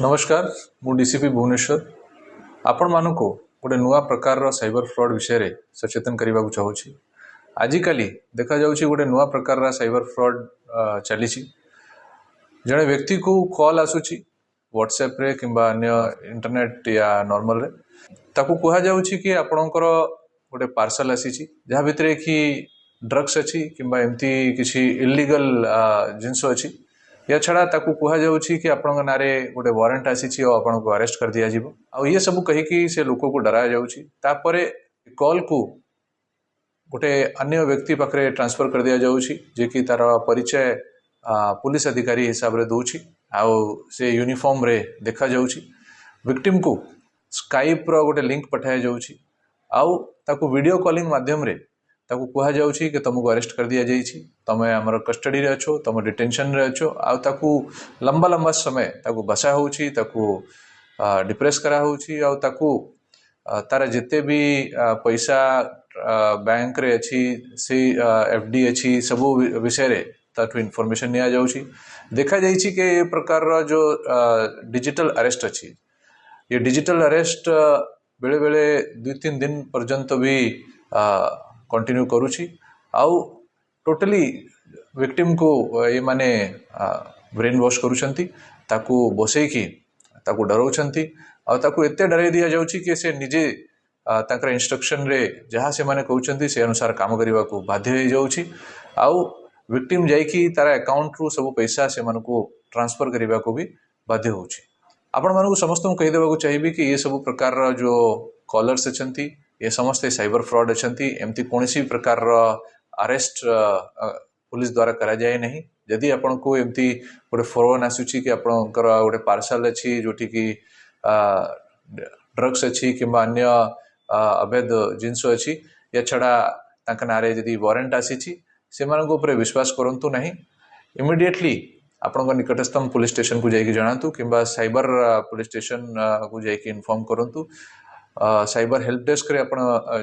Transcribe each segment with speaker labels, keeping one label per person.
Speaker 1: नमस्कार मु डीसीपी भुवनेश्वर आपण मानक गोटे नुआ प्रकार साइबर फ्रॉड विषय रे सचेतन करने को चाहूँगी। आजिकाली देखा जाउछि गोटे नुआ प्रकार साइबर फ्रॉड चली जड़े व्यक्ति को कॉल आसुची व्हाट्सएप रे किंबा अन्य इंटरनेट या नॉर्मल रे ताकू कहा जाउछि कि आपणकर गोटे पार्सल आसी जहाँ भितर कि ड्रग्स अच्छी किंबा एमती किसी इलीगल जिनस अच्छी या छड़ा ताकू कहा जाउछि कि आपन नारे गोटे वारंट आसी और आपन को अरेस्ट कर दिया जिवो आ ये सब कही कि से लोक को डरा जाउछि तापरे कॉल को गोटे अन्य व्यक्ति पाखरे ट्रांसफर कर दिया जाउछि जे कि तार परिचय पुलिस अधिकारी हिसाब रे दउछि आ से यूनिफॉर्म रे देखा जाउछि विक्टिम को स्काइप रो गोटे लिंक पठाया जाउछि आउ ताकू वीडियो कॉलिंग माध्यम रे ताकू कहा जाउछि कि तुमको अरेस्ट कर दिया जाइछि तमे हमर कस्टडी रे अछो तुम डिटेंशन रे अछो आ ताकू लंबा लंबा समय ताकू बसा होउछि ताकू डिप्रेस करा होउछि आ ताकू तार जेते भी पैसा बैंक रे अछि से एफडी अछि सब विषय रे ताठू इन्फॉर्मेशन निया जाउछि देखा जाइछि कि ये प्रकार रो जो डिजिटल अरेस्ट अछि ये डिजिटल अरेस्ट बेले बेले 2-3 दिन पर्यंत भी कंटिन्यू करुछि आउ टोटली विक्टिम को ये माने ब्रेन वॉश करुछंती ताकू बसई की ताकू डराउछंती आ ताकू एते डराई दिया जाउछि कि से निजे ताकर इंस्ट्रक्शन रे जहाँ से माने कहउछंती से अनुसार काम करबा को बाध्य हो जाउछि आउ विक्टिम जाई कि तारा अकाउंट रु सब पैसा से माने को ट्रांसफर करबा को भी बाध्य होउछि। आपण मानू समस्त कही देबा चाहिए कि ये सब प्रकार जो कॉलर्स अछंती ये समस्त साइबर फ्रॉड अछंती एमती कोनसी प्रकार अरेस्ट पुलिस द्वारा करा जाए नहीं यदि आपण को एमती गोटे फोन आसुची कि आपणकर गोटे पार्सल अच्छी जोटी कि ड्रग्स अच्छी किंबा अन्य अवैध जिनस अच्छी या छड़ा तांका नारे यदि वारंट आसी से विश्वास करंतु नहीं इमिडिएटली आपण निकटस्थम पुलिस स्टेशन को जाइए जनातु किंबा साइबर पुलिस स्टेशन को जाइए इन्फॉर्म करंतु साइबर हेल्प डेस्क रे आपण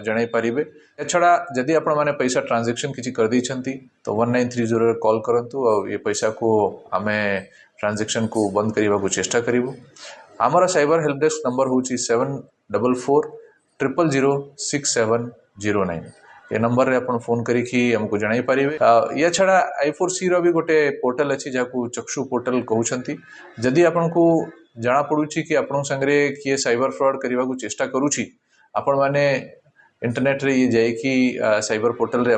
Speaker 1: जणाई पारिबे छड़ा जदि आपण माने पैसा ट्रांजैक्शन किछि कर दै छंती तो 1930 रे कॉल करंतु और ये पैसा को हमें ट्रांजैक्शन को बंद करबा को चेष्टा करिवो। हमारा साइबर हेल्प डेस्क नंबर होची 7440006709 ये नंबर रे आपण फोन करी कि हमको जणाई पारिबे। या छड़ा i4c रो भी गोटे पोर्टल अछि जाकू चक्षु पोर्टल कहउछंती जदि आपण को जाना पड़ुछि कि आपण संगरे किए साइबर फ्रॉड करबा को चेष्टा करूछि आपण माने इंटरनेट रे ये जाय कि साइबर पोर्टल रे